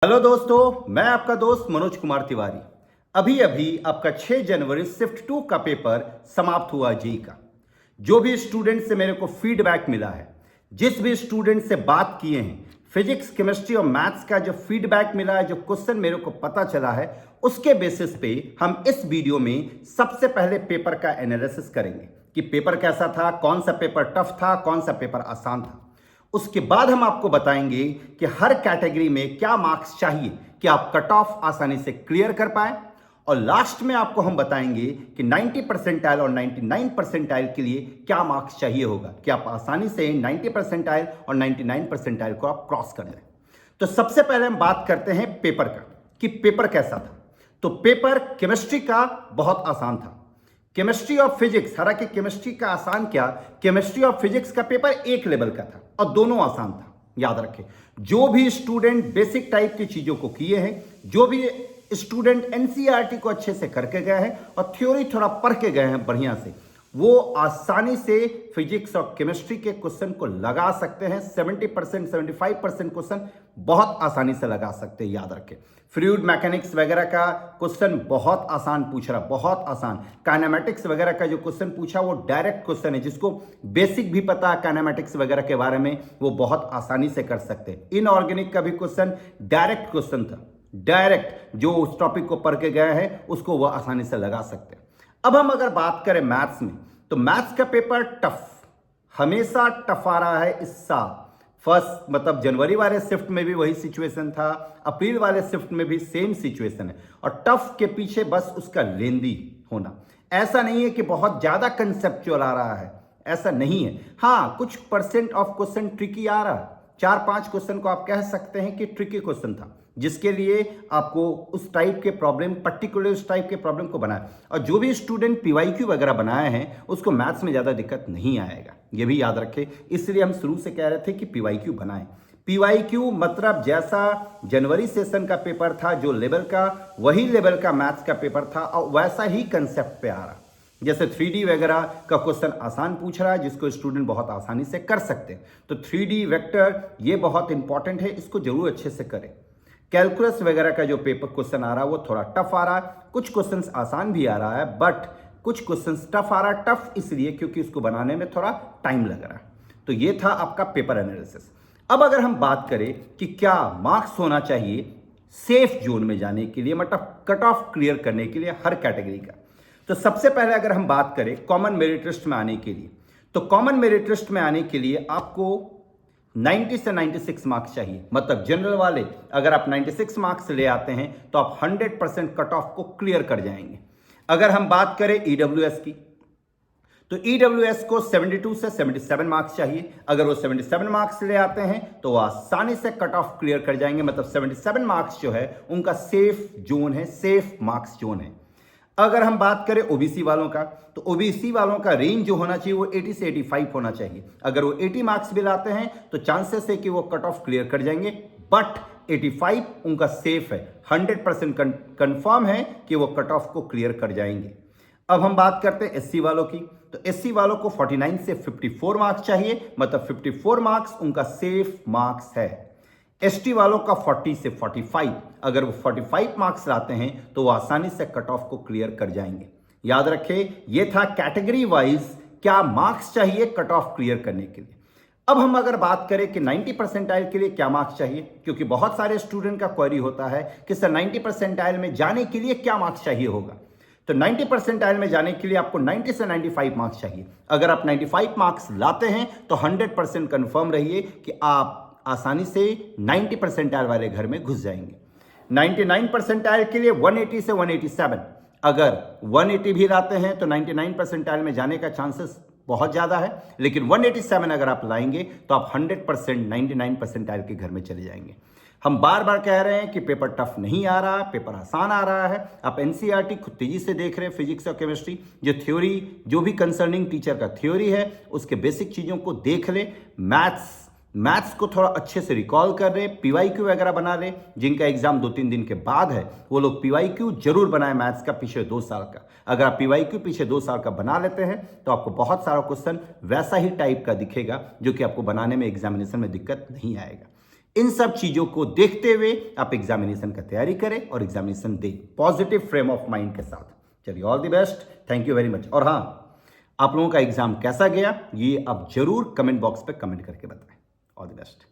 Hello दोस्तों, मैं आपका दोस्त मनोज कुमार तिवारी। अभी अभी आपका 6 जनवरी शिफ्ट 2 का पेपर समाप्त हुआ जेई का। जो भी स्टूडेंट से मेरे को फीडबैक मिला है, जिस भी स्टूडेंट से बात किए हैं, फिजिक्स केमिस्ट्री और मैथ्स का जो फीडबैक मिला है, जो क्वेश्चन मेरे को पता चला है, उसके बेसिस पे हम इस वीडियो में सबसे पहले पेपर का एनालिसिस करेंगे कि पेपर कैसा था, कौन सा पेपर टफ था, कौन सा पेपर आसान था। उसके बाद हम आपको बताएंगे कि हर कैटेगरी में क्या मार्क्स चाहिए कि आप कट ऑफ आसानी से क्लियर कर पाए, और लास्ट में आपको हम बताएंगे कि 90 परसेंटाइल और 99 परसेंटाइल के लिए क्या मार्क्स चाहिए होगा कि आप आसानी से 90 परसेंटाइल और 99 परसेंटाइल को आप क्रॉस कर लें। तो सबसे पहले हम बात करते हैं पेपर का कि पेपर कैसा था। तो पेपर केमिस्ट्री का बहुत आसान था। केमिस्ट्री और फिजिक्स, हालांकि केमिस्ट्री का आसान क्या, केमिस्ट्री और फिजिक्स का पेपर एक लेवल का था और दोनों आसान था। याद रखें, जो भी स्टूडेंट बेसिक टाइप की चीजों को किए हैं, जो भी स्टूडेंट एनसीईआरटी को अच्छे से करके गए हैं और थ्योरी थोड़ा पढ़ के गए हैं बढ़िया से, वो आसानी से फिजिक्स और केमिस्ट्री के क्वेश्चन को लगा सकते हैं। 70% 75% क्वेश्चन बहुत आसानी से लगा सकते हैं। याद रखें, फ्लूइड मैकेनिक्स वगैरह का क्वेश्चन बहुत आसान पूछ रहा, बहुत आसान। काइनेमेटिक्स वगैरह का जो क्वेश्चन पूछा वो डायरेक्ट क्वेश्चन है, जिसको बेसिक भी पता है काइनेमेटिक्स वगैरह के बारे में, वो बहुत आसानी से कर सकते हैं। इनऑर्गेनिक का भी क्वेश्चन डायरेक्ट क्वेश्चन था, डायरेक्ट जो उस टॉपिक को पढ़ के गए हैं उसको वो आसानी से लगा सकते हैं। अब हम अगर बात करें मैथ्स में, तो मैथ्स का पेपर टफ, हमेशा टफ आ रहा है इस साल। फर्स्ट मतलब जनवरी वाले शिफ्ट में भी वही सिचुएशन था, अप्रैल वाले शिफ्ट में भी सेम सिचुएशन है। और टफ के पीछे बस उसका लेंदी होना, ऐसा नहीं है कि बहुत ज्यादा कंसेप्चुअल आ रहा है, ऐसा नहीं है। हाँ, कुछ परसेंट ऑफ क्वेश्चन ट्रिकी आ रहा है। 4-5 क्वेश्चन को आप कह सकते हैं कि ट्रिकी क्वेश्चन था, जिसके लिए आपको उस टाइप के प्रॉब्लम, पर्टिकुलर उस टाइप के प्रॉब्लम को बनाया। और जो भी स्टूडेंट पीवाईक्यू वगैरह बनाए हैं उसको मैथ्स में ज़्यादा दिक्कत नहीं आएगा, ये भी याद रखें। इसलिए हम शुरू से कह रहे थे कि पीवाईक्यू बनाएं। पीवाईक्यू मतलब जैसा जनवरी सेशन का पेपर था, जो लेवल का, वही लेवल का मैथ्स का पेपर था और वैसा ही कंसेप्ट पे आ रहा। जैसे 3D वगैरह का क्वेश्चन आसान पूछ रहा है, जिसको स्टूडेंट बहुत आसानी से कर सकते हैं। तो 3D वेक्टर ये बहुत इंपॉर्टेंट है, इसको जरूर अच्छे से करें। कैलकुलस वगैरह का जो पेपर क्वेश्चन आ रहा है वो थोड़ा टफ आ रहा है, कुछ क्वेश्चंस आसान भी आ रहा है, बट कुछ क्वेश्चंस टफ आ रहा है। टफ इसलिए क्योंकि उसको बनाने में थोड़ा टाइम लग रहा है। तो ये था आपका पेपर एनालिसिस। अब अगर हम बात करें कि क्या मार्क्स होना चाहिए सेफ जोन में जाने के लिए, मतलब कट ऑफ क्लियर करने के लिए हर कैटेगरी का, तो सबसे पहले अगर हम बात करें कॉमन मेरिट लिस्ट में आने के लिए, तो कॉमन मेरिट लिस्ट में आने के लिए आपको 90 से 96 मार्क्स चाहिए। मतलब जनरल वाले अगर आप 96 मार्क्स ले आते हैं तो आप 100% कट ऑफ को क्लियर कर जाएंगे। अगर हम बात करें ईडब्ल्यूएस की, तो ईडब्ल्यूएस को 72 से 77 मार्क्स चाहिए। अगर वो 77 मार्क्स ले आते हैं तो वो आसानी से कट ऑफ क्लियर कर जाएंगे। मतलब 77 मार्क्स जो है उनका सेफ जोन है, सेफ मार्क्स जोन है। अगर हम बात करें ओबीसी वालों का, तो ओबीसी वालों का रेंज जो होना चाहिए वो 80 से 85 होना चाहिए। अगर वो 80 मार्क्स भी लाते हैं तो चांसेस है कि वो कट ऑफ क्लियर कर जाएंगे, बट 85 उनका सेफ है, 100% कंफर्म है कि वो कट ऑफ को क्लियर कर जाएंगे। अब हम बात करते हैं एससी वालों की, तो एससी वालों को 49 से 54 मार्क्स चाहिए। मतलब 54 मार्क्स उनका सेफ मार्क्स है। एसटी वालों का 40 से 45, अगर वो 45 मार्क्स लाते हैं तो वो आसानी से कट ऑफ को क्लियर कर जाएंगे। याद रखें, ये था कैटेगरी वाइज क्या मार्क्स चाहिए कट ऑफ क्लियर करने के लिए। अब हम अगर बात करें कि 90 परसेंटाइल के लिए क्या मार्क्स चाहिए, क्योंकि बहुत सारे स्टूडेंट का क्वेरी होता है कि सर 90 परसेंटाइल में जाने के लिए क्या मार्क्स चाहिए होगा। तो 90 परसेंटाइल में जाने के लिए आपको 90 से 95 मार्क्स चाहिए। अगर आप 95 मार्क्स लाते हैं तो 100% कंफर्म रहिए कि आप आसानी से 90 परसेंटाइल वाले घर में घुस जाएंगे। 99 परसेंटाइल के लिए 180 से 187, अगर 180 भी लाते हैं तो 99 परसेंटाइल में जाने का चांसेस बहुत ज़्यादा है, लेकिन 187 अगर आप लाएंगे तो आप 100% 99 परसेंटाइल के घर में चले जाएंगे। हम बार बार कह रहे हैं कि पेपर टफ नहीं आ रहा, पेपर आसान आ रहा है। आप एनसीईआरटी खुद तेजी से देख रहे हैं, फिजिक्स और केमिस्ट्री जो थ्योरी, जो भी कंसर्निंग टीचर का थ्योरी है उसके बेसिक चीज़ों को देख ले। मैथ्स को थोड़ा अच्छे से रिकॉल कर रहे, पीवाईक्यू वगैरह बना ले। जिनका एग्जाम 2-3 दिन के बाद है वो लोग पीवाईक्यू जरूर बनाए मैथ्स का पिछले 2 साल का। अगर आप पीवाईक्यू पिछले 2 साल का बना लेते हैं तो आपको बहुत सारा क्वेश्चन वैसा ही टाइप का दिखेगा, जो कि आपको बनाने में एग्जामिनेशन में दिक्कत नहीं आएगा। इन सब चीजों को देखते हुए आप एग्जामिनेशन का तैयारी करें और एग्जामिनेशन दें पॉजिटिव फ्रेम ऑफ माइंड के साथ। चलिए, all the best, thank you very much. और हाँ, आप लोगों का एग्जाम कैसा गया ये आप जरूर कमेंट बॉक्स पे कमेंट करके बताएं। All the best.